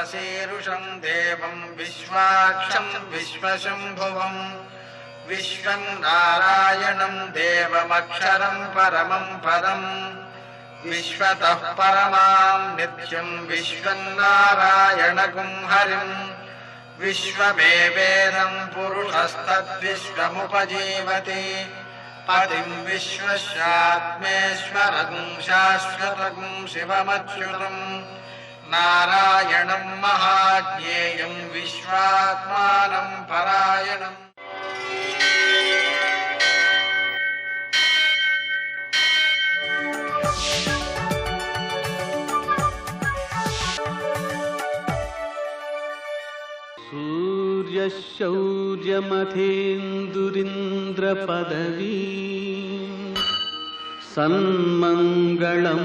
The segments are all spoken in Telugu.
विश्वशीरुषं देवं विश्वाक्षं विश्वशम्भुवं विश्वं नारायणं देवमक्षरं परमं पदं विश्वतः परमां नित्यं विश्वन्नारायणगुं हरिं विश्वमेवेदं पुरुषस्तद्विश्वमुपजीवति पतिं विश्वस्यात्मेश्वरगुं शाश्वतगुं शिवमच्युतं नारायणं महाज्ञेयं विश्वात्मानं परायणम्। सूर्यशौर्यमथेन्दुरिन्द्रपदवी सन्मङ्गलं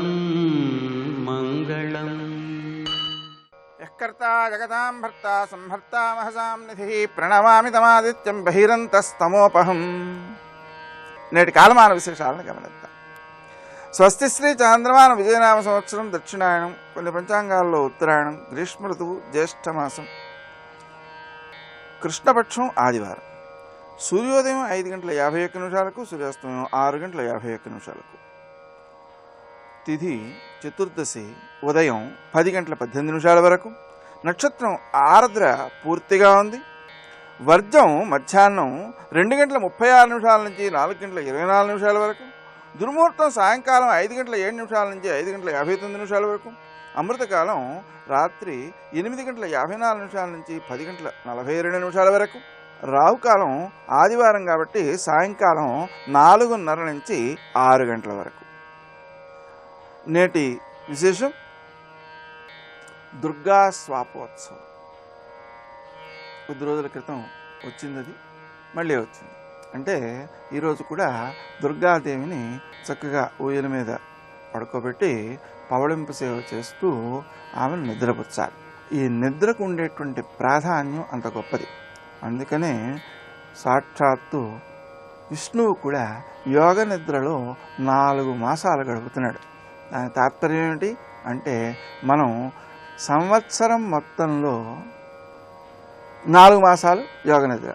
मङ्गलम्। यःकर्ता जगतां भर्ता संभर्ता महसां निधिः प्रणमामि तमादित्यं बहिरन्तस्तमोपहम्। నేటి కాలమాన విశేషాలను గమనిద్దాం. స్వస్తి శ్రీ చాంద్రమాన విజయనామ సంవత్సరం దక్షిణాయనం, కొన్ని పంచాంగాల్లో ఉత్తరాయణం, గ్రీష్మ ఋతువు జ్యేష్ఠమాసం, కృష్ణపక్షం ఆదివారం. సూర్యోదయం 5:51 సూర్యాస్తమయం 6:51. తిథి చతుర్దశి ఉదయం 10:18 వరకు. నక్షత్రం ఆర్ద్ర పూర్తిగా ఉంది. వర్జం మధ్యాహ్నం 2:36 నుంచి 4:24 వరకు. దుర్ముహూర్తం సాయంకాలం 5:07 నుంచి 5:59 వరకు. అమృతకాలం రాత్రి 8:54 నుంచి 10:42 వరకు. రావుకాలం ఆదివారం కాబట్టి సాయంకాలం 4:30 నుంచి 6 గంటల వరకు. నేటి విశేషం దుర్గా స్వాపోత్సవం. కొద్ది రోజుల క్రితం వచ్చింది, అది మళ్ళీ వచ్చింది. అంటే ఈరోజు కూడా దుర్గాదేవిని చక్కగా ఊయల మీద పడుకోబెట్టి పవళింపు సేవ చేస్తూ ఆమెను నిద్రపుచ్చాలి. ఈ నిద్రకు ఉండేటువంటి ప్రాధాన్యం అంత గొప్పది. అందుకనే సాక్షాత్తు విష్ణువు కూడా యోగ నిద్రలో 4 మాసాలు గడుపుతున్నాడు. దాని తాత్పర్యం ఏమిటి అంటే, మనం సంవత్సరం మొత్తంలో 4 మాసాలు యోగ నిద్ర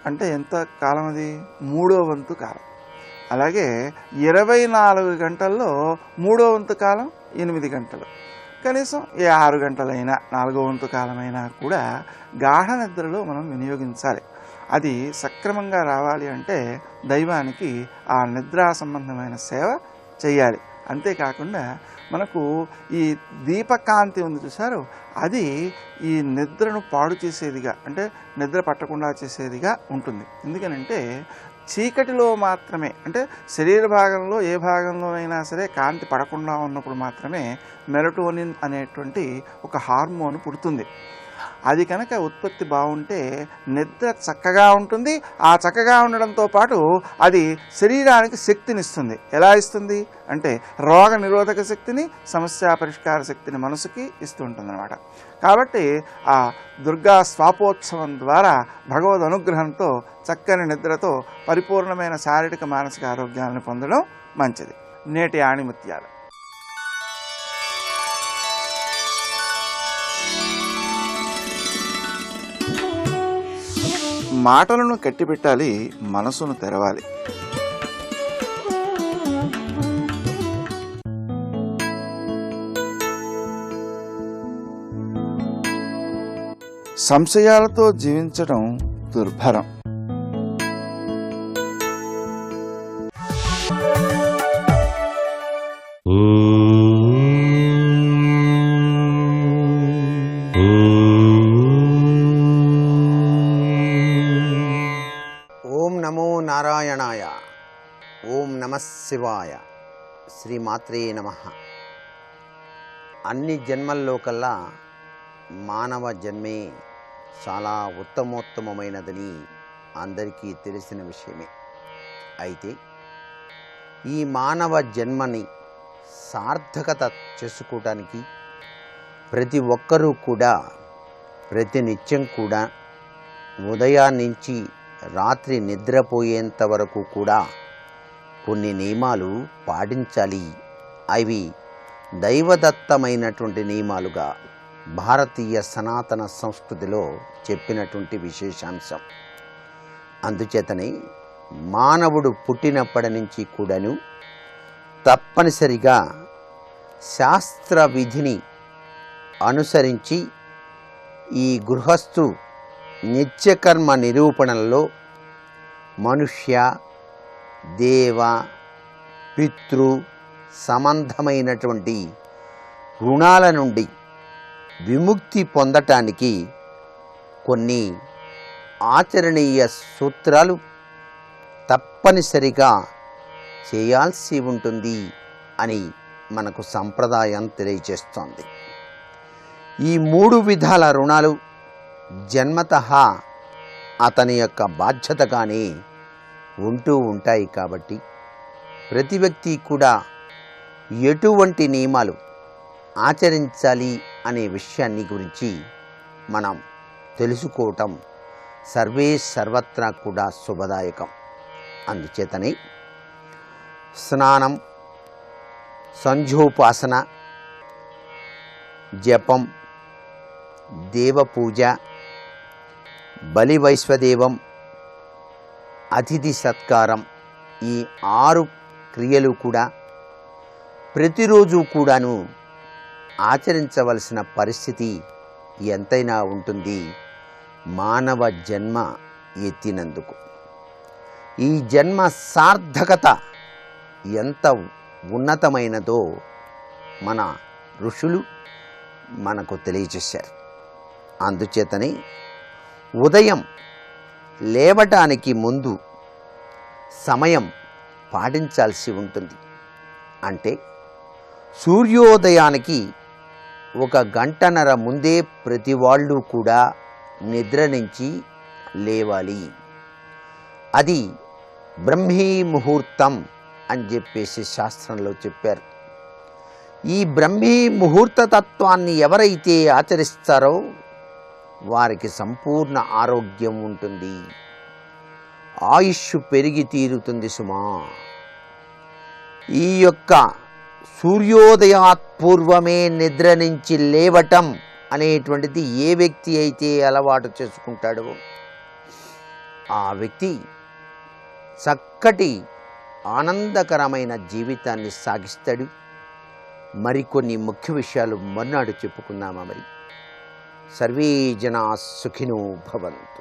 అంటే ఎంత కాలం? అది 3వ వంతు కాలం. అలాగే 24 గంటల్లో 3వ వంతు కాలం 8 గంటలు. కనీసం 6 గంటలైనా 4వ వంతు కాలమైనా కూడా గాఢ నిద్రలో మనం వినియోగించాలి. అది సక్రమంగా రావాలి అంటే దైవానికి ఆ నిద్రా సంబంధమైన సేవ చేయాలి. అంతేకాకుండా మనకు ఈ దీపకాంతి ఉంది చూసారు, అది ఈ నిద్రను పాడు చేసేదిగా, అంటే నిద్ర పట్టకుండా చేసేదిగా ఉంటుంది. ఎందుకనంటే చీకటిలో మాత్రమే, అంటే శరీర భాగంలో ఏ భాగంలోనైనా సరే కాంతి పడకుండా ఉన్నప్పుడు మాత్రమే మెలటోనిన్ అనేటువంటి ఒక హార్మోన్ పుడుతుంది. అది కనుక ఉత్పత్తి బాగుంటే నిద్ర చక్కగా ఉంటుంది. ఆ చక్కగా ఉండడంతో పాటు అది శరీరానికి శక్తినిస్తుంది. ఎలా ఇస్తుంది అంటే రోగ నిరోధక శక్తిని, సమస్య పరిష్కార శక్తిని మనసుకి ఇస్తూ ఉంటుంది అన్నమాట. కాబట్టి ఆ దుర్గా స్వాపోత్సవం ద్వారా భగవద్ అనుగ్రహంతో చక్కని నిద్రతో పరిపూర్ణమైన శారీరక మానసిక ఆరోగ్యాలను పొందడం మంచిది. నేటి ఆణిముత్యాలు. మాటలను కట్టిపెట్టాలి, మనసును తెరవాలి. సంశయాలతో జీవించడం దుర్భరం. ఓం నమో నారాయణాయ. ఓం నమః శివాయ. శ్రీమాత్రే నమః. అన్ని జన్మల్లో కల్లా మానవ జన్మే చాలా ఉత్తమోత్తమైనదని అందరికీ తెలిసిన విషయమే. అయితే ఈ మానవ జన్మని సార్థకత చేసుకోవడానికి ప్రతి ఒక్కరూ కూడా ప్రతినిత్యం కూడా ఉదయాన్నించి రాత్రి నిద్రపోయేంత వరకు కూడా కొన్ని నియమాలు పాటించాలి. అవి దైవదత్తమైనటువంటి నియమాలుగా భారతీయ సనాతన సంస్కృతిలో చెప్పినటువంటి విశేషాంశం. అందుచేతనే మానవుడు పుట్టినప్పటి నుంచి కూడాను తప్పనిసరిగా శాస్త్ర విధిని అనుసరించి ఈ గృహస్థు నిత్యకర్మ నిరూపణలో మనుష్య, దేవ, పితృ సంబంధమైనటువంటి రుణాల నుండి విముక్తి పొందటానికి కొన్ని ఆచరణీయ సూత్రాలు తప్పనిసరిగా చేయాల్సి ఉంటుంది అని మనకు సంప్రదాయం తెలియజేస్తోంది. ఈ 3 విధాల రుణాలు జన్మతః అతని యొక్క బాధ్యతగానే ఉంటూ ఉంటాయి. కాబట్టి ప్రతి వ్యక్తి కూడా ఎటువంటి నియమాలు ఆచరించాలి అనే విషయాన్ని గురించి మనం తెలుసుకోవటం సర్వత్రా కూడా శుభదాయకం. అందుచేతనే స్నానం, సంధ్యోపాసన, జపం, దేవపూజ, బలివైశ్వదేవం, అతిథి సత్కారం, ఈ 6 క్రియలు కూడా ప్రతిరోజు కూడాను ఆచరించవలసిన పరిస్థితి ఎంతైనా ఉంటుంది మానవ జన్మ ఎత్తినందుకు. ఈ జన్మ సార్థకత ఎంత ఉన్నతమైనదో మన ఋషులు మనకు తెలియజేశారు. అందుచేతనే ఉదయం లేవటానికి ముందు సమయం పాటించాల్సి ఉంటుంది. అంటే సూర్యోదయానికి 1 గంటన్నర ముందే ప్రతి వాళ్ళు కూడా నిద్ర నుంచి లేవాలి. అది బ్రహ్మీ ముహూర్తం అని చెప్పేసి శాస్త్రంలో చెప్పారు. ఈ బ్రహ్మీ ముహూర్త తత్వాన్ని ఎవరైతే ఆచరిస్తారో వారికి సంపూర్ణ ఆరోగ్యం ఉంటుంది, ఆయుష్ పెరిగి తీరుతుంది సుమా. ఈ యొక్క సూర్యోదయాత్పూర్వమే నిద్ర నుంచి లేవటం అనేటువంటిది ఏ వ్యక్తి అయితే అలవాటు చేసుకుంటాడో ఆ వ్యక్తి చక్కటి ఆనందకరమైన జీవితాన్ని సాగిస్తాడు. మరికొన్ని ముఖ్య విషయాలు మర్నాడు చెప్పుకుందామా? మరి సర్వే జనా సుఖినో భవంతు.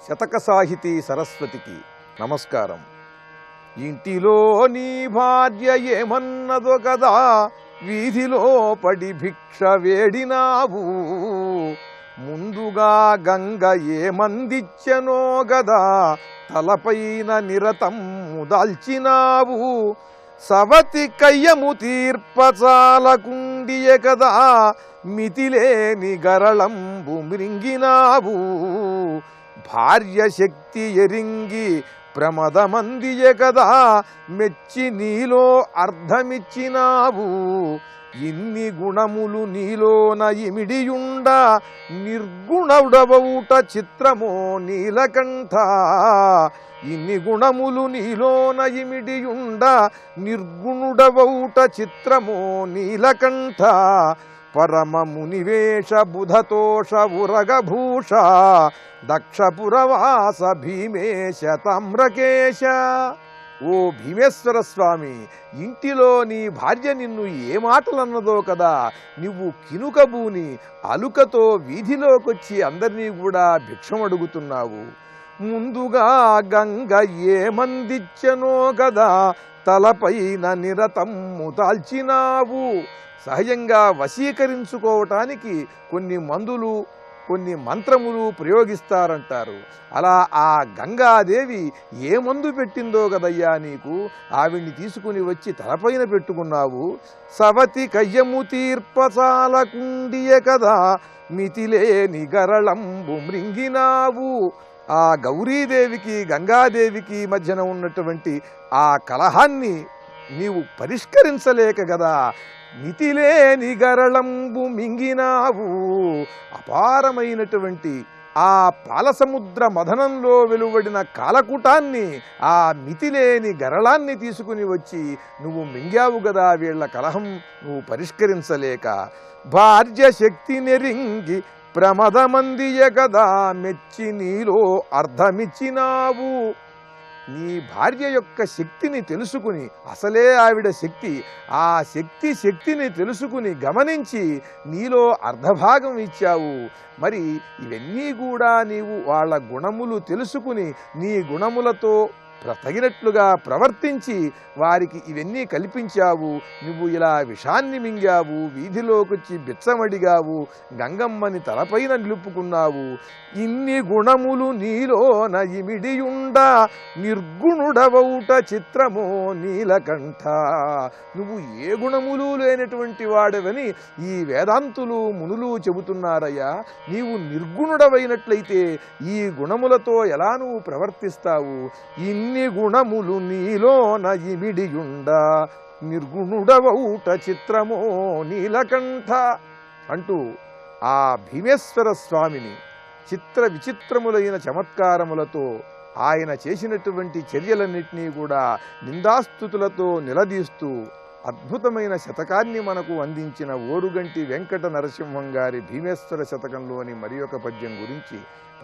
శతక సాహితీ సరస్వతికి నమస్కారం. ఇంటిలో నీ భార్య ఏమన్నదో కదా, వీధిలో పడి భిక్ష వేడినావు, ముందుగా గంగ ఏమందిచ్చనో గదా, తలపైన నిరతం దాల్చినావు, సవతి కయ్యము తీర్పచాలకుండియ కదా, మితిలేని గరళంబు మృంగినావు, భార్య శక్తి ఎరింగి ప్రమదమందియ కదా, మెచ్చి నీలో అర్థమిచ్చినావు, ఇన్ని గుణములు నీలోన ఇమిడియుండ, నిర్గుణుడవౌట చిత్రమో నీలకంఠ, ఇన్ని గుణములు నీలోన ఇమిడియుండ, నిర్గుణుడవౌట చిత్రమో నీలకంఠ, పరమ మునివేష బుధతోష ఉరగభూష, దక్షపురవాస భీమేశ తామ్రకేశ. ఓ భీమేశ్వర స్వామి, ఇంటిలో నీ భార్య నిన్ను ఏ మాటలన్నదో కదా, నువ్వు కినుకబూని అలుకతో వీధిలోకొచ్చి అందరినీ కూడా భిక్షమడుగుతున్నావు. ముందుగా గంగ ఏమందిచ్చనో కదా, తలపైన నిరతమ్ము దాల్చినావు. సహజంగా వశీకరించుకోవటానికి కొన్ని మందులు, కొన్ని మంత్రములు ప్రయోగిస్తారంటారు. అలా ఆ గంగాదేవి ఏ మందు పెట్టిందో కదయ్యా నీకు, ఆవిడ్ని తీసుకుని వచ్చి తలపైన పెట్టుకున్నావు. సవతి కయ్యము తీర్పచాలకుండియ కదా, మితిలేని గరళంబు మృంగినావు. ఆ గౌరీదేవికి గంగాదేవికి మధ్యన ఉన్నటువంటి ఆ కలహాన్ని నీవు పరిష్కరించలేక గదా మితిలేని గరళంబు మింగినావు. అపారమైనటువంటి ఆ పాలసముద్ర మథనంలో వెలువడిన కాలకూటాన్ని, ఆ మితిలేని గరళాన్ని తీసుకుని వచ్చి నువ్వు మింగావు గదా వీళ్ల కలహం నువ్వు పరిష్కరించలేక. భార్య శక్తి నెరింగి ప్రమదమందియ గదా మెచ్చి నీలో అర్ధమిచ్చినావు. నీ భార్య యొక్క శక్తిని తెలుసుకుని, అసలే ఆవిడ శక్తి, ఆ శక్తిని తెలుసుకుని గమనించి నీలో అర్ధభాగం ఇచ్చావు. మరి ఇవన్నీ కూడా నీవు వాళ్ళ గుణములు తెలుసుకుని నీ గుణములతో తగినట్లుగా ప్రవర్తించి వారికి ఇవన్నీ కల్పించావు. నువ్వు ఇలా విషాన్ని మింగావు, వీధిలోకొచ్చి బిచ్చమడిగావు, గంగమ్మని తలపైన నిలుపుకున్నావు. ఇన్ని గుణములు నీలోన ఇమిడియుండా నిర్గుణుడవౌట చిత్రమో నీలకంఠ. నువ్వు ఏ గుణములు లేనటువంటి వాడవని ఈ వేదాంతులు మునులు చెబుతున్నారయ్యా. నీవు నిర్గుణుడవైనట్లయితే ఈ గుణములతో ఎలా నువ్వు ప్రవర్తిస్తావు? ఇన్ని గుణములు నీలోన ఇమిడియుండా నిర్గుణుడవౌట చిత్రమో నీలకంఠ అంటూ ఆ భీమేశ్వర స్వామిని చిత్ర విచిత్రములైన చమత్కారములతో ఆయన చేసినటువంటి చర్యలన్నింటినీ కూడా నిందాస్తుతులతో నిలదీస్తూ అద్భుతమైన శతకాన్ని మనకు అందించిన ఓరుగంటి వెంకట నరసింహం గారి భీమేశ్వర శతకంలోని మరి ఒక పద్యం గురించి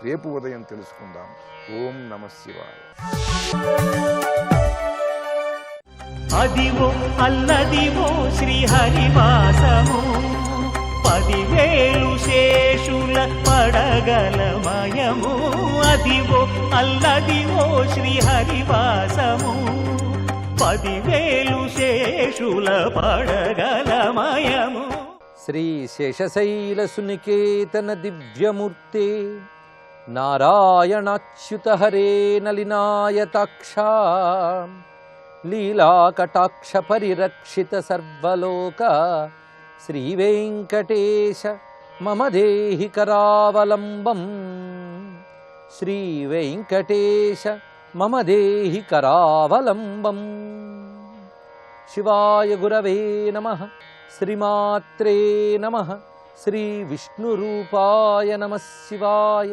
రేపు ఉదయం తెలుసుకుందాం. ఓం నమః శివాయ. అదివో అల్లదివో శ్రీహరివాసము 10,000 శేషుల పడగలమయము. అదివో అల్లదివో శ్రీహరివాసము 10,000 శేషుల పడగలమయము. శ్రీ శేషశైల సునికేతన దివ్యమూర్తే నారాయణాచ్యుత హరే నలినాయతాక్ష లీలాకటాక్ష పరిరక్షిత సర్వలోక శ్రీ వెంకటేశ మమ దేహి కరావలంబం. శ్రీ వెంకటేశ మమ దేహి కరావలంబం. శివాయ గురవే నమః. శ్రీమాత్రే నమః. శ్రీ విష్ణురూపాయ నమః శివాయ.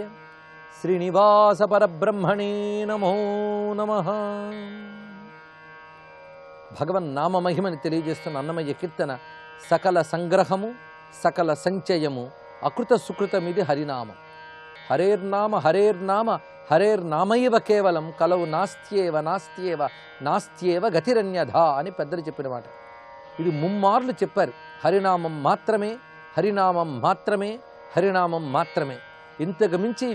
శ్రీనివాస పరబ్రహ్మణే నమో నమః. భగవన్నామ మహిమని తెలియజేస్తున్న అన్నమయ్య కీర్తన సకల సంగ్రహము, సకల సంచయము, అకృత సుకృతమిది హరినామం. హరేర్నామ హరేర్నామ హరేర్నామైవ కేవలం కలవు నాస్త్యేవ నాస్త్యేవ నాస్త్యేవ గతిరన్యథా అని పెద్దలు చెప్పిన మాట. ఇది ముమ్మార్లు చెప్పారు. హరినామం మాత్రమే, హరినామం మాత్రమే, హరినామం మాత్రమే. ఇంతకు మించి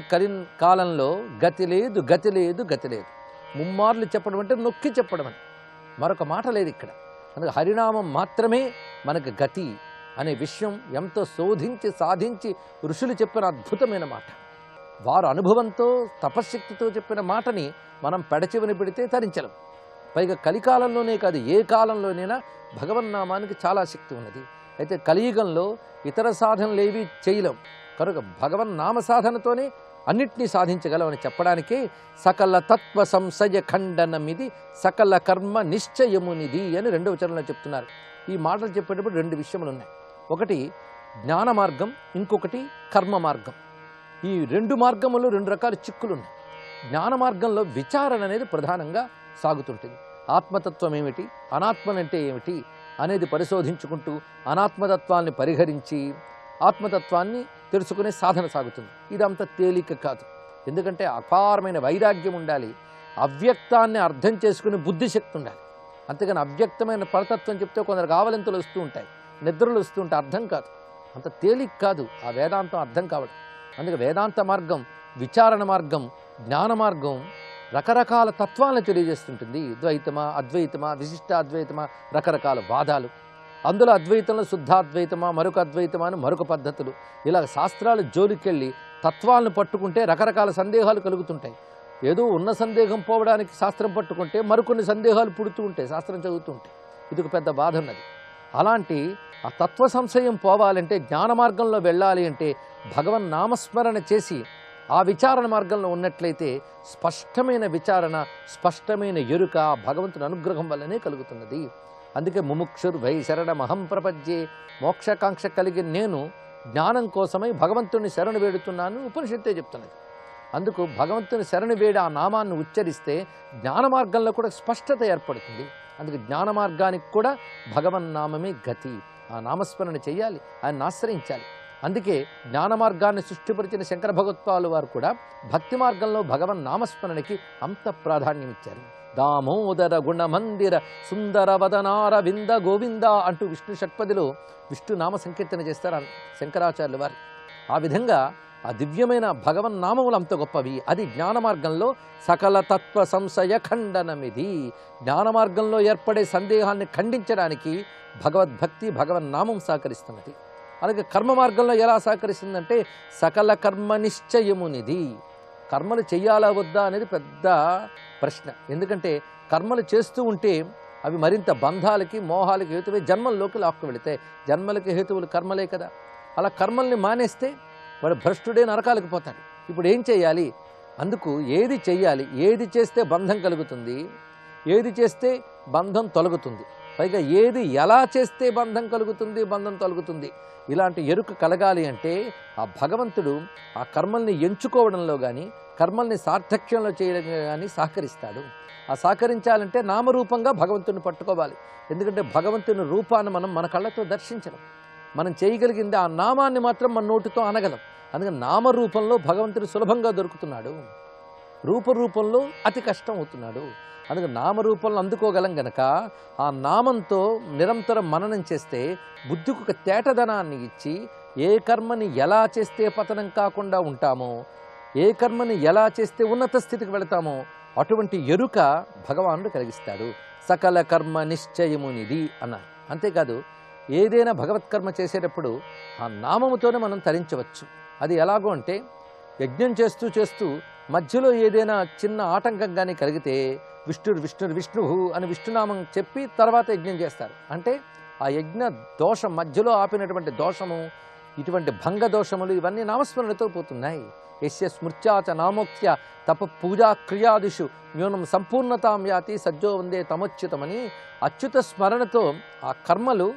కాలంలో గతి లేదు, గతి లేదు, గతి లేదు. ముమ్మార్లు చెప్పడం అంటే నొక్కి చెప్పడం అని, మరొక మాట లేదు ఇక్కడ. అందుకే హరినామం మాత్రమే మనకు గతి అనే విషయం ఎంతో శోధించి సాధించి ఋషులు చెప్పిన అద్భుతమైన మాట. వారు అనుభవంతో తపశ్శక్తితో చెప్పిన మాటని మనం పెడచెవిని పెడితే తరించలేం. పైగా కలికాలంలోనే కాదు, ఏ కాలంలోనైనా భగవన్నామానికి చాలా శక్తి ఉన్నది. అయితే కలియుగంలో ఇతర సాధనలేవి చేయలేం కనుక భగవన్నామ సాధనతోనే అన్నిటినీ సాధించగలమని చెప్పడానికి సకల తత్వ సంశయ ఖండనమిది సకల కర్మ నిశ్చయమునిది అని 2వ చరణంలో చెప్తున్నారు. ఈ మాటలు చెప్పేటప్పుడు 2 విషయములు ఉన్నాయి. ఒకటి జ్ఞాన మార్గం, ఇంకొకటి కర్మ మార్గం. ఈ 2 మార్గములు 2 రకాల చిక్కులు ఉన్నాయి. జ్ఞాన మార్గంలో విచారణ అనేది ప్రధానంగా సాగుతుంటుంది. ఆత్మతత్వం ఏమిటి, అనాత్మనంటే ఏమిటి అనేది పరిశోధించుకుంటూ అనాత్మతత్వాన్ని పరిహరించి ఆత్మతత్వాన్ని తెలుసుకునే సాధన సాగుతుంది. ఇదంతా తేలిక కాదు. ఎందుకంటే అపారమైన వైరాగ్యం ఉండాలి, అవ్యక్తాన్ని అర్థం చేసుకునే బుద్ధిశక్తి ఉండాలి. అంతేగాని అవ్యక్తమైన పరతత్వం చెప్తే కొందరికి ఆవలింతలు వస్తూ ఉంటాయి, నిద్రలు వస్తూ ఉంటాయి, అర్థం కాదు. అంత తేలిక కాదు ఆ వేదాంతం అర్థం కావడం. అందుకే వేదాంత మార్గం, విచారణ మార్గం, జ్ఞాన మార్గం రకరకాల తత్వాలను తెలియజేస్తుంటుంది. ద్వైతమా, అద్వైతమా, విశిష్టాద్వైతమా, రకరకాల వాదాలు. అందులో అద్వైతంలో శుద్ధాద్వైతమా, మరొక అద్వైతమా అని మరొక పద్ధతులు. ఇలా శాస్త్రాల జోలికెళ్ళి తత్వాలను పట్టుకుంటే రకరకాల సందేహాలు కలుగుతుంటాయి. ఏదో ఉన్న సందేహం పోవడానికి శాస్త్రం పట్టుకుంటే మరికొన్ని సందేహాలు పుడుతూ ఉంటాయి శాస్త్రం చదువుతూ ఉంటాయి. ఇది ఒక పెద్ద బాధ ఉన్నది. అలాంటి ఆ తత్వ సంశయం పోవాలంటే, జ్ఞాన మార్గంలో వెళ్ళాలి అంటే భగవన్ నామస్మరణ చేసి ఆ విచారణ మార్గంలో ఉన్నట్లయితే స్పష్టమైన విచారణ, స్పష్టమైన ఎరుక భగవంతుని అనుగ్రహం వల్లనే కలుగుతున్నది. అందుకే ముముక్షుర్ భై శరణమహం ప్రపంచే, మోక్షకాంక్ష కలిగి నేను జ్ఞానం కోసమై భగవంతుని శరణు వేడుతున్నాను ఉపనిషత్తే చెప్తున్నది. అందుకు భగవంతుని శరణు వేడి ఆ నామాన్ని ఉచ్చరిస్తే జ్ఞాన మార్గంలో కూడా స్పష్టత ఏర్పడుతుంది. అందుకు జ్ఞాన మార్గానికి కూడా భగవన్నామమే గతి. ఆ నామస్మరణ చేయాలి, ఆయన్ని ఆశ్రయించాలి. అందుకే జ్ఞాన మార్గాన్ని సృష్టిపరిచిన శంకర భగవత్పాలు వారు కూడా భక్తి మార్గంలో భగవన్ నామస్మరణకి అంత ప్రాధాన్యం ఇచ్చారు. దామోదర గుణమందిర సుందర వదనార వింద గోవింద అంటూ విష్ణు షట్పదిలో విష్ణు నామ సంకీర్తన చేస్తారు శంకరాచార్యుల వారు. ఆ విధంగా ఆ దివ్యమైన భగవన్ నామములు అంత గొప్పవి. అది జ్ఞాన మార్గంలో సకల తత్వ సంశయ ఖండనమిది. జ్ఞాన మార్గంలో ఏర్పడే సందేహాన్ని ఖండించడానికి భగవద్భక్తి భగవన్ నామం సహకరిస్తున్నది. అలాగే కర్మ మార్గంలో ఎలా సహకరిస్తుందంటే సకల కర్మ నిశ్చయమునిది. కర్మలు చెయ్యాలా వద్దా అనేది పెద్ద ప్రశ్న. ఎందుకంటే కర్మలు చేస్తూ ఉంటే అవి మరింత బంధాలకి మోహాలకి హేతువే జన్మల్లోకి లాక్కు వెళితే. జన్మలకి హేతువులు కర్మలే కదా. అలా కర్మల్ని మానేస్తే వాడు భ్రష్టుడే నరకాలకు పోతాడు. ఇప్పుడు ఏం చేయాలి? అందుకు ఏది చెయ్యాలి, ఏది చేస్తే బంధం కలుగుతుంది, ఏది చేస్తే బంధం తొలగుతుంది, పైగా ఏది ఎలా చేస్తే బంధం కలుగుతుంది బంధం తొలగుతుంది, ఇలాంటి ఎరుక కలగాలి అంటే ఆ భగవంతుడు ఆ కర్మల్ని ఎంచుకోవడంలో కానీ కర్మల్ని సార్థక్యంలో చేయడం కానీ సహకరిస్తాడు. ఆ సహకరించాలంటే నామరూపంగా భగవంతుని పట్టుకోవాలి. ఎందుకంటే భగవంతుని రూపాన్ని మనం మన కళ్ళతో దర్శించడం. మనం చేయగలిగింది ఆ నామాన్ని మాత్రం మన నోటితో అనగలం. అందుకని నామరూపంలో భగవంతుడు సులభంగా దొరుకుతున్నాడు, రూపరూపంలో అతి కష్టం అవుతున్నాడు. అందుకని నామరూపంలో అందుకోగలం గనక ఆ నామంతో నిరంతరం మననం చేస్తే బుద్ధికి ఒక తేటదనాన్ని ఇచ్చి ఏ కర్మని ఎలా చేస్తే పతనం కాకుండా ఉంటామో, ఏ కర్మని ఎలా చేస్తే ఉన్నత స్థితికి వెళతామో అటువంటి ఎరుక భగవానుడు కలిగిస్తాడు. సకల కర్మ నిశ్చయమునిది అన్నారు. అంతేకాదు ఏదైనా భగవత్కర్మ చేసేటప్పుడు ఆ నామముతోనే మనం తరించవచ్చు. అది ఎలాగో అంటే యజ్ఞం చేస్తూ చేస్తూ మధ్యలో ఏదైనా చిన్న ఆటంకం కానీ కలిగితే విష్ణు అని విష్ణునామం చెప్పి తర్వాత యజ్ఞం చేస్తారు. అంటే ఆ యజ్ఞ దోషం మధ్యలో ఆపినటువంటి దోషము, ఇటువంటి భంగ దోషములు ఇవన్నీ నామస్మరణతో పోతున్నాయి. యస్య స్మృత్యాచ నామోక్త్య తప పూజా క్రియాదిషు న్యూనం సంపూర్ణతాం యాతి సజ్జో వందే తమోచ్యుతమని అచ్యుత స్మరణతో ఆ కర్మలు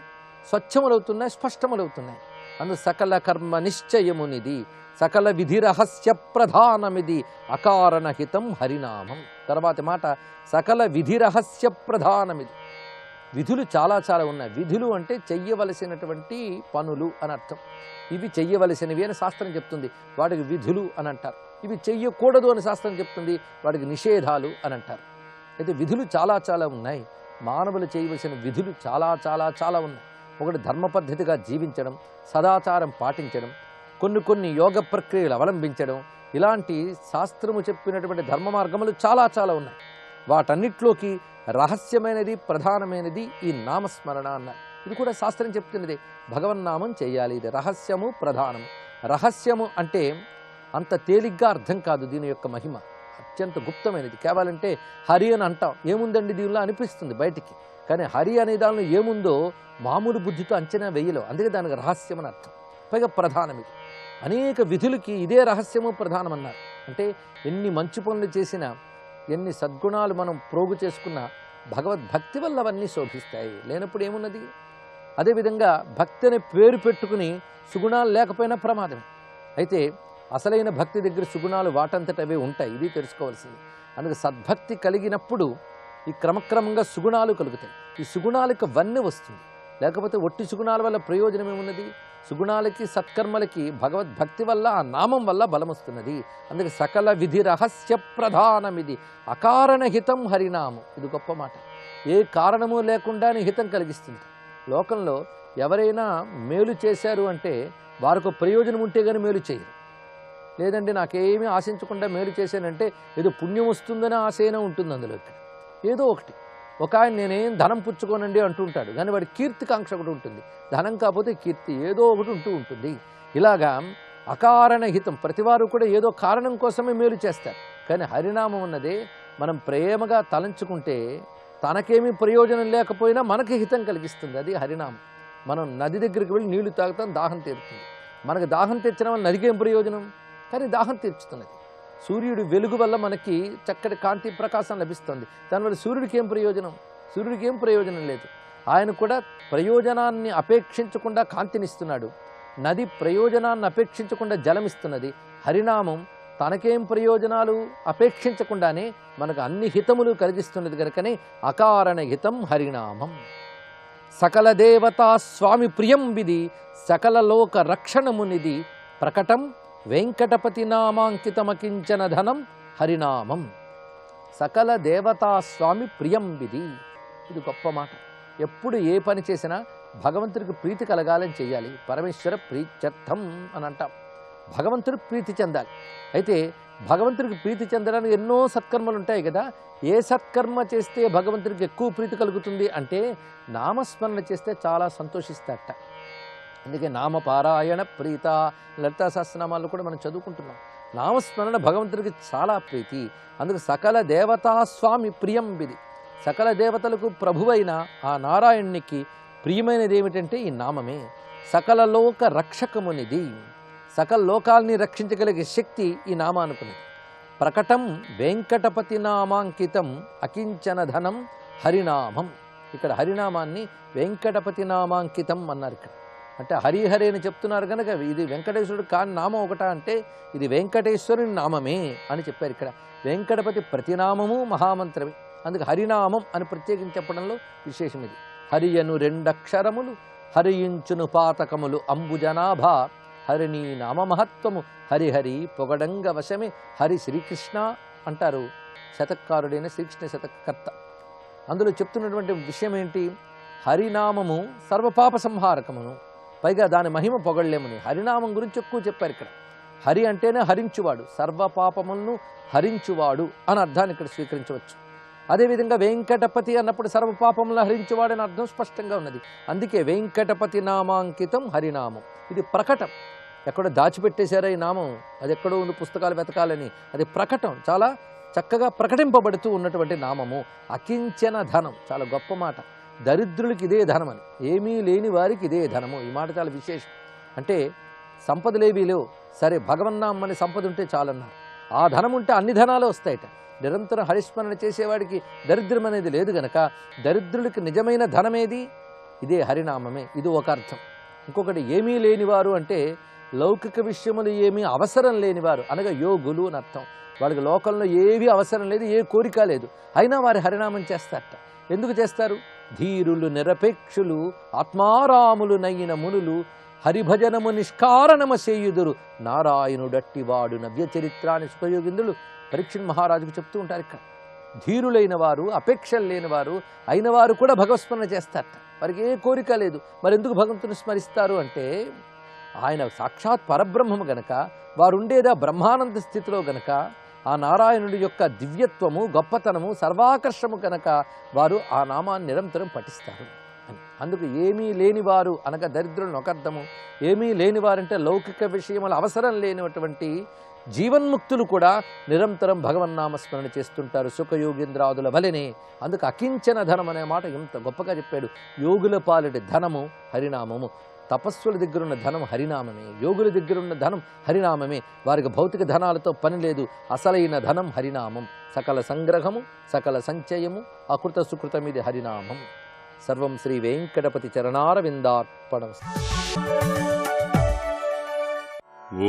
స్వచ్ఛములవుతున్నాయి, స్పష్టములవుతున్నాయి. అందు సకల కర్మ నిశ్చయమునిది, సకల విధి రహస్య ప్రధానమిది అకారణ హితం హరినామం. తర్వాతి మాట సకల విధి రహస్య ప్రధానమిది. విధులు చాలా చాలా ఉన్నాయి. విధులు అంటే చెయ్యవలసినటువంటి పనులు అని అర్థం. ఇవి చెయ్యవలసినవి అని శాస్త్రం చెప్తుంది, వాటికి విధులు అని అంటారు. ఇవి చెయ్యకూడదు అని శాస్త్రం చెప్తుంది, వాటికి నిషేధాలు అని అంటారు. అయితే విధులు చాలా చాలా ఉన్నాయి. మానవులు చేయవలసిన విధులు చాలా చాలా చాలా ఉన్నాయి. ఒకటి ధర్మ పద్ధతిగా జీవించడం, సదాచారం పాటించడం, కొన్ని యోగ ప్రక్రియలు అవలంబించడం, ఇలాంటి శాస్త్రము చెప్పినటువంటి ధర్మ మార్గములు చాలా చాలా ఉన్నాయి. వాటన్నిటిలోకి రహస్యమైనది ప్రధానమైనది ఈ నామస్మరణ అన్నారు. ఇది కూడా శాస్త్రం చెప్తున్నది. భగవన్నామం చేయాలి, ఇది రహస్యము ప్రధానము. రహస్యము అంటే అంత తేలిగ్గా అర్థం కాదు. దీని యొక్క మహిమ అత్యంత గుప్తమైనది. కేవాలంటే హరి అని అంటాం, ఏముందండి దీనిలో అనిపిస్తుంది బయటికి. కానీ హరి అనే దానిలో ఏముందో మామూలు బుద్ధితో అంచనా వేయలేం. అందుకే దానికి రహస్యం అని అర్థం. పైగా ప్రధానం ఇది. అనేక విధులకి ఇదే రహస్యము ప్రధానం అన్నారు. అంటే ఎన్ని మంచి పనులు చేసినా, ఎన్ని సద్గుణాలు మనం ప్రోగు చేసుకున్నా భగవద్భక్తి వల్ల అవన్నీ శోభిస్తాయి. లేనప్పుడు ఏమున్నది? అదేవిధంగా భక్తి అనే పేరు పెట్టుకుని సుగుణాలు లేకపోయినా ప్రమాదమే. అయితే అసలైన భక్తి దగ్గర సుగుణాలు వాటంతట అవే ఉంటాయి. ఇది తెలుసుకోవాల్సింది. అందుకే సద్భక్తి కలిగినప్పుడు ఈ క్రమక్రమంగా సుగుణాలు కలుగుతాయి. ఈ సుగుణాలకు వన్నె వస్తుంది. లేకపోతే ఒట్టి సుగుణాల వల్ల ప్రయోజనం ఏమున్నది? సుగుణాలకి సత్కర్మలకి భగవద్భక్తి వల్ల ఆ నామం వల్ల బలం వస్తున్నది. అందుకే సకల విధి రహస్య ప్రధానమిది అకారణ హితం హరినామం. ఇది గొప్ప మాట. ఏ కారణము లేకుండానే హితం కలిగిస్తుంది. లోకంలో ఎవరైనా మేలు చేశారు అంటే వారికి ప్రయోజనం ఉంటే కానీ మేలు చేయరు. లేదండి నాకేమీ ఆశించకుండా మేలు చేశానంటే ఏదో పుణ్యం వస్తుందని ఆశైనా ఉంటుంది అందులో. ఇక్కడ ఏదో ఒకటి. ఒక ఆయన నేనేం ధనం పుచ్చుకోనండి అంటుంటాడు, కానీ వాడి కీర్తికాంక్ష ఒకటి ఉంటుంది. ధనం కాకపోతే కీర్తి ఏదో ఒకటి ఉంటుంది. ఇలాగా అకారణ హితం, ప్రతివారు కూడా ఏదో కారణం కోసమే మేలు చేస్తారు. కానీ హరినామం ఉన్నదే మనం ప్రేమగా తలంచుకుంటే తనకేమీ ప్రయోజనం లేకపోయినా మనకి హితం కలిగిస్తుంది. అది హరినామం. మనం నది దగ్గరికి వెళ్ళి నీళ్లు తాగుతాం, దాహం తీరుతుంది. మనకు దాహం తెచ్చడం వల్ల నదికేం ప్రయోజనం? కానీ దాహం తీర్చుతున్నది. సూర్యుడి వెలుగు వల్ల మనకి చక్కటి కాంతి ప్రకాశం లభిస్తుంది. దానివల్ల సూర్యుడికి ఏం ప్రయోజనం? సూర్యుడికి ఏం ప్రయోజనం లేదు. ఆయన కూడా ప్రయోజనాన్ని అపేక్షించకుండా కాంతినిస్తున్నాడు. నది ప్రయోజనాన్ని అపేక్షించకుండా జలమిస్తున్నది. హరినామం తనకేం ప్రయోజనాలు అపేక్షించకుండానే మనకు అన్ని హితములు కలిగిస్తున్నది కనుకనే అకారణ హితం హరినామం. సకల దేవతా స్వామి ప్రియం విధి సకల లోక రక్షణమునిది ప్రకటం వెంకటపతి నామాంకితమకించన ధనం హరినామం. సకల దేవతా స్వామి ప్రియం విధి, ఇది గొప్ప మాట. ఎప్పుడు ఏ పని చేసినా భగవంతుడికి ప్రీతి కలగాలని చేయాలి. పరమేశ్వర ప్రీత్యర్థం అని అంటాం. భగవంతుడికి ప్రీతి చెందాలి. అయితే భగవంతుడికి ప్రీతి చెందడానికి ఎన్నో సత్కర్మలు ఉంటాయి కదా. ఏ సత్కర్మ చేస్తే భగవంతుడికి ఎక్కువ ప్రీతి కలుగుతుంది అంటే నామస్మరణ చేస్తే చాలా సంతోషిస్తాడట. అందుకే నామపారాయణ ప్రీత లలితా సహస్రనామాలు కూడా మనం చదువుకుంటున్నాం. నామస్మరణ భగవంతుడికి చాలా ప్రీతి. అందుకు సకల దేవతా స్వామి ప్రియం విధి, సకల దేవతలకు ప్రభువైన ఆ నారాయణునికి ప్రియమైనది ఏమిటంటే ఈ నామమే. సకల లోక రక్షకమునిది, సకల లోకాల్ని రక్షించగలిగే శక్తి ఈ నామానుకున్నది. ప్రకటం వెంకటపతి నామాంకితం అకించన ధనం హరినామం. ఇక్కడ హరినామాన్ని వెంకటపతి నామాంకితం అన్నారు. ఇక్కడ అంటే హరిహరి అని చెప్తున్నారు కనుక ఇది వెంకటేశ్వరుడు కాని నామం ఒకటా అంటే ఇది వెంకటేశ్వరుని నామమే అని చెప్పారు. ఇక్కడ వెంకటపతి ప్రతినామము మహామంత్రమే. అందుకు హరినామం అని ప్రత్యేకించి చెప్పడంలో విశేషం ఇది. హరియను రెండక్షరములు హరియించును పాతకములు అంబుజనాభ హరిని నామమహత్వము హరిహరి పొగడంగ వశమే హరి శ్రీకృష్ణ అంటారు శతకారుడైన శ్రీకృష్ణ శతకర్త. అందులో చెప్తున్నటువంటి విషయం ఏంటి? హరినామము సర్వపాప సంహారకమును, పైగా దాని మహిమ పొగడలేమని హరినామం గురించి ఎక్కువ చెప్పారు. ఇక్కడ హరి అంటేనే హరించువాడు, సర్వపాపములను హరించువాడు అని అర్థాన్ని ఇక్కడ స్వీకరించవచ్చు. అదేవిధంగా వెంకటపతి అన్నప్పుడు సర్వపాపములను హరించువాడని అర్థం స్పష్టంగా ఉన్నది. అందుకే వెంకటపతి నామాంకితం హరినామం. ఇది ప్రకటం. ఎక్కడో దాచిపెట్టేశారా ఈ నామం, అది ఎక్కడో ఉంది పుస్తకాలు వెతకాలని, అది ప్రకటం, చాలా చక్కగా ప్రకటింపబడుతూ ఉన్నటువంటి నామము. అకించన ధనం, చాలా గొప్ప మాట. దరిద్రులకి ఇదే ధనం అని, ఏమీ లేని వారికి ఇదే ధనము. ఈ మాట చాలా విశేషం. అంటే సంపదలేవీ లేవు, సరే భగవన్నామని సంపద ఉంటే చాలన్నారు. ఆ ధనం ఉంటే అన్ని ధనాలు వస్తాయట. నిరంతరం హరిస్మరణ చేసేవాడికి దరిద్రం అనేది లేదు గనక దరిద్రులకి నిజమైన ధనమేది? ఇదే హరినామమే. ఇది ఒక అర్థం. ఇంకొకటి ఏమీ లేనివారు అంటే లౌకిక విషయములు ఏమీ అవసరం లేనివారు అనగా యోగులు అని అర్థం. వాళ్ళకి లోకంలో ఏవి అవసరం లేదు, ఏ కోరిక లేదు, అయినా వారి హరినామం చేస్తారట. ఎందుకు చేస్తారు? ధీరులు నిరపేక్షులు ఆత్మారాములు నయ్యిన మునులు హరిభజనము నిష్కారణమ చేయుదురు నారాయణుడట్టివాడు నవ్య చరిత్రాన్ని సుఖయోగింద్రులు పరీక్షణ్ మహారాజుకు చెప్తూ ఉంటారు. ఇక్కడ ధీరులైన వారు, అపేక్షలు లేని వారు అయిన వారు కూడా భగవత్స్మరణ చేస్తారట. వారికి ఏ కోరిక లేదు. మరి ఎందుకు భగవంతుని స్మరిస్తారు అంటే ఆయన సాక్షాత్ పరబ్రహ్మము గనక, వారు ఉండేదా బ్రహ్మానంద స్థితిలో గనక, ఆ నారాయణుడి యొక్క దివ్యత్వము గొప్పతనము సర్వాకర్షము కనుక వారు ఆ నామాన్ని నిరంతరం పఠిస్తారు అని. అందుకు ఏమీ లేనివారు అనగా దరిద్రులను ఒక అర్థము. ఏమీ లేనివారంటే లౌకిక విషయముల అవసరం లేనటువంటి జీవన్ముక్తులు కూడా నిరంతరం భగవన్నామస్మరణ చేస్తుంటారు సుఖయోగేంద్రాదుల వలెనే. అందుకు అకించన ధనం అనే మాట ఎంత గొప్పగా చెప్పాడు. యోగుల పాలిటి ధనము హరినామము. తపస్సుల దగ్గరున్న ధనం హరినామమే, యోగుల దగ్గరున్న ధనం హరినామమే. వారికి భౌతిక ధనాలతో పని లేదు, అసలైన ధనం హరినామం. సకల సంగ్రహము, సకల సంచయము, అకృత సుకృతమిది హరినామం. సర్వం శ్రీ వెంకటపతి చరణారవిందార్పణం.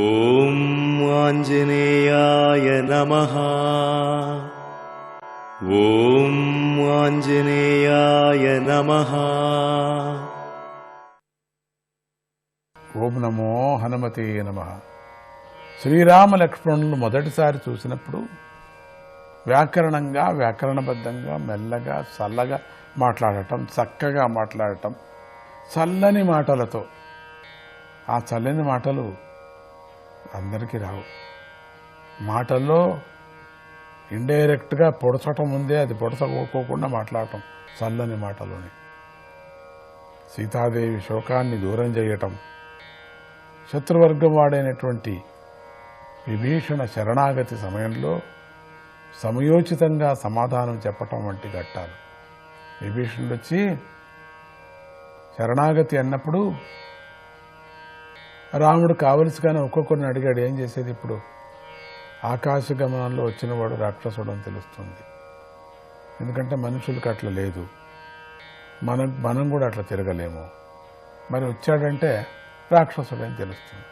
ఓం ఆంజనేయాయ నమః. ఓం ఆంజనేయాయ నమః. ఓం నమో హనుమతే నమః. శ్రీరామ లక్ష్మణులు మొదటిసారి చూసినప్పుడు వ్యాకరణబద్ధంగా మెల్లగా చల్లగా మాట్లాడటం, చక్కగా మాట్లాడటం, చల్లని మాటలతో. ఆ చల్లని మాటలు అందరికీ రావు. మాటల్లో ఇండైరెక్ట్గా పొడచటం ముందే అది పొడచకోకుండా మాట్లాడటం చల్లని మాటలోని. సీతాదేవి శోకాన్ని దూరం చేయటం, శత్రువర్గం వాడైనటువంటి విభీషణ శరణాగతి సమయంలో సమయోచితంగా సమాధానం చెప్పటం వంటి ఘట్టాలు. విభీషణుడు వచ్చి శరణాగతి అన్నప్పుడు రాముడు కావలసిగానే ఒక్కొక్కరిని అడిగాడు, ఏం చేసేది ఇప్పుడు? ఆకాశ గమనంలో వచ్చినవాడు రాక్షసుడు అని తెలుస్తుంది. ఎందుకంటే మనుషులకు అట్లా లేదు, మనం కూడా అట్లా తిరగలేము. మరి వచ్చాడంటే రాక్షసుడని తెలుస్తుంది.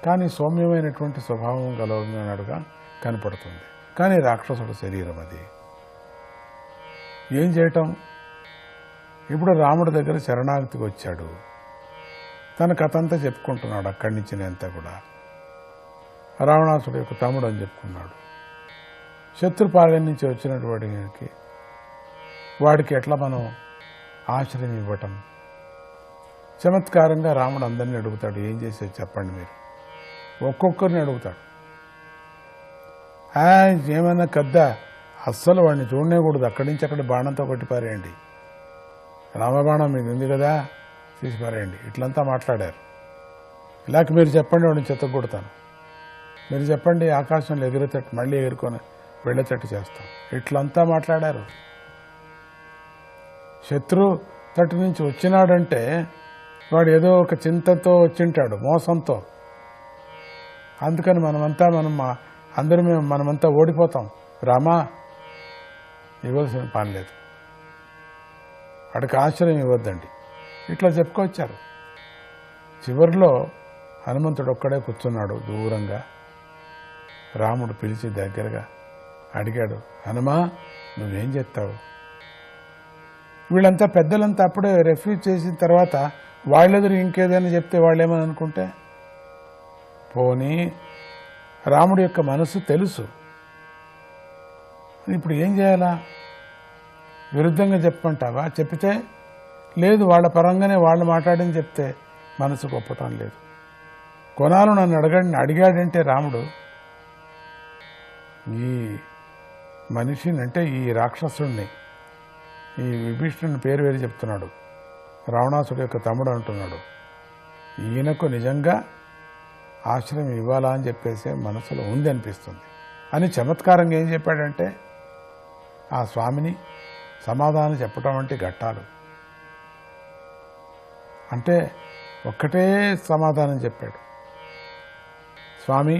కానీ సౌమ్యమైనటువంటి స్వభావం గలవాడుగా కనపడుతుంది. కానీ రాక్షసుడు శరీరం అది. ఏం చేయటం? ఇప్పుడు రాముడి దగ్గర శరణాగతికి వచ్చాడు. తన కథ అంతా చెప్పుకుంటున్నాడు. అక్కడి నుంచి నేనంతా కూడా రావణాసుడు యొక్క తమ్ముడు అని చెప్పుకున్నాడు. శత్రుపాలన నుంచి వచ్చినటువంటి వాడికి ఎట్లా మనం ఆశ్రయం ఇవ్వటం? చమత్కారంగా రాముడు అందరినీ అడుగుతాడు, ఏం చేసేది చెప్పండి మీరు. ఒక్కొక్కరిని అడుగుతాడు. ఏమైనా కద్దా, అస్సలు వాడిని చూడనేకూడదు, అక్కడి నుంచి అక్కడ బాణంతో కొట్టి పారేయండి, రామబాణం మీకు ఉంది కదా తీసి పారేయండి, ఇట్లంతా మాట్లాడారు. ఇలాగ మీరు చెప్పండి వాడిని చెత్తగొడతాను, మీరు చెప్పండి ఆకాశంలో ఎగిరేటట్టు మళ్ళీ ఎగురుకొని వెళ్ళేటట్టు చేస్తాం, ఇట్లంతా మాట్లాడారు. శత్రు తట్టు నుంచి వచ్చినాడంటే వాడు ఏదో ఒక చింతతో వచ్చింటాడు, మోసంతో. అందుకని మనమంతా ఓడిపోతాం. రామా ఇవ్వాల్సిన పని లేదు, వాడికి ఆశ్రయం ఇవ్వద్దండి, ఇట్లా చెప్పుకొచ్చారు. చివరిలో హనుమంతుడు ఒక్కడే కూర్చున్నాడు దూరంగా. రాముడు పిలిచి దగ్గరగా అడిగాడు, హనుమా నువ్వేం చెప్తావు? వీళ్ళంతా పెద్దలంతా అప్పుడే రెఫ్యూజ్ చేసిన తర్వాత వాళ్ళెదురు ఇంకేదైనా చెప్తే వాళ్ళేమని అనుకుంటే, పోనీ రాముడి యొక్క మనసు తెలుసు, ఇప్పుడు ఏం చేయాలా? విరుద్ధంగా చెప్పంటావా? చెప్పితే లేదు, వాళ్ళ పరంగానే వాళ్ళు మాట్లాడని చెప్తే మనసు ఒప్పటం లేదు. కొనాలు నన్ను అడిగాడంటే రాముడు ఈ మనిషిని, అంటే ఈ రాక్షసుడిని, ఈ విభీషణుని పేరు వేరు చెప్తున్నాడు, రావణాసుడి యొక్క తమ్ముడు అంటున్నాడు, ఈయనకు నిజంగా ఆశ్రయం ఇవ్వాలా అని చెప్పేసి మనసులో ఉంది అనిపిస్తుంది అని చమత్కారంగా ఏం చెప్పాడంటే, ఆ స్వామిని సమాధానం చెప్పటం అంటే ఘట్టాలు అంటే ఒక్కటే సమాధానం చెప్పాడు. స్వామి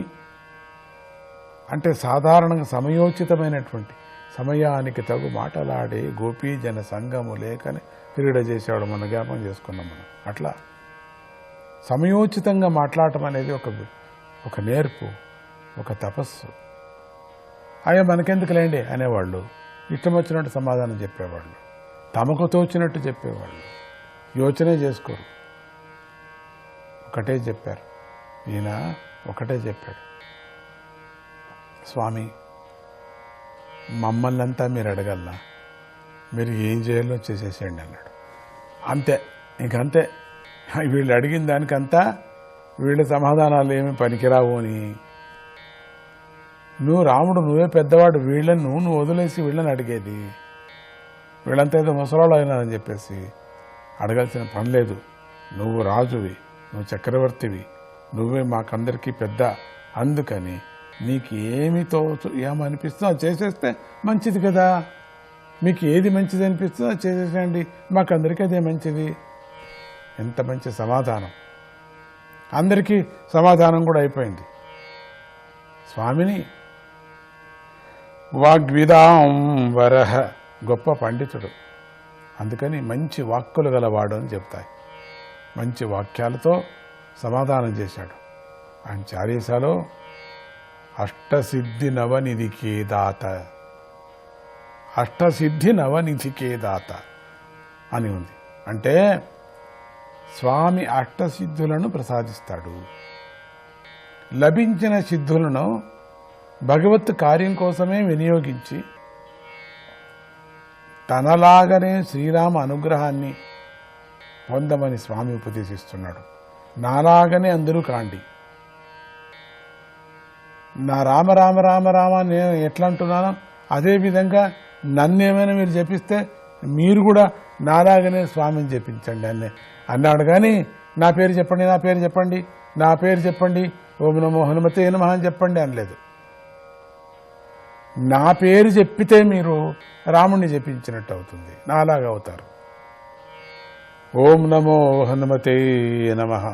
అంటే సాధారణంగా సమయోచితమైనటువంటి సమయానికి తగు మాటలాడే గోపీజన సంఘము లేకని క్రీడ చేసేవాడు, మన జ్ఞాపకం చేసుకున్నాం మనం. అట్లా సమయోచితంగా మాట్లాడటం అనేది ఒక నేర్పు, ఒక తపస్సు. అయ్యా మనకెందుకులేండి అనేవాళ్ళు, ఇష్టం వచ్చినట్టు సమాధానం చెప్పేవాళ్ళు, తమకు తోచినట్టు చెప్పేవాళ్ళు, యోచనే చేసుకోరు. ఒకటే చెప్పారు, ఈయన ఒకటే చెప్పాడు, స్వామి మమ్మల్ని అంతా మీరు అడగల్లా, మీరు ఏం చేయాలో చేసేసేయండి అన్నాడు. అంతే, ఇంకంతే. వీళ్ళు అడిగిన దానికంతా వీళ్ళ సమాధానాలు ఏమి పనికిరావు అని, రాముడు నువ్వే పెద్దవాడు, వీళ్ళని నువ్వు వదిలేసి వీళ్ళని అడిగేది, వీళ్ళంతా ఏదో ముసలాళ్ళు అయినారని చెప్పేసి అడగాల్సిన పని లేదు. నువ్వు రాజువి, నువ్వు చక్రవర్తివి, నువ్వే మాకందరికీ పెద్ద, అందుకని నీకు ఏమనిపిస్తుందో అది చేసేస్తే మంచిది కదా. మీకు ఏది మంచిది అనిపిస్తుందో అది చేసేసేయండి, మాకందరికీ అదే మంచిది. ఎంత మంచి సమాధానం, అందరికీ సమాధానం కూడా అయిపోయింది. స్వామిని వాగ్విదాంబరః, గొప్ప పండితుడు, అందుకని మంచి వాక్కులు గలవాడు అని చెప్తాయి. మంచి వాక్యాలతో సమాధానం చేశాడు. ఆయన చాలీసాలో అష్టసిద్ధి నవనిధికే దాత, అష్టసిద్ధి నవనిధికే దాత అని ఉంది. అంటే స్వామి అష్టసిద్ధులను ప్రసాదిస్తాడు. లభించిన సిద్ధులను భగవత్ కార్యం కోసమే వినియోగించి తనలాగనే శ్రీరామ అనుగ్రహాన్ని పొందమని స్వామి ఉపదేశిస్తున్నాడు. నాలాగనే అందరూ కాండి. నా రామ రామ రామ రామ నేను ఎట్లా అంటున్నానో అదేవిధంగా నన్నేమైనా మీరు జపిస్తే మీరు కూడా నాలాగనే స్వామిని జపించండి అన్నాడు. కానీ నా పేరు చెప్పండి, నా పేరు చెప్పండి, నా పేరు చెప్పండి, ఓం నమో హనుమతే నమః అని చెప్పండి అనలేదు. నా పేరు చెప్పితే మీరు రాముణ్ణి జపించినట్టు అవుతుంది, నాలాగా అవుతారు. ఓం నమో హనుమతే నమః.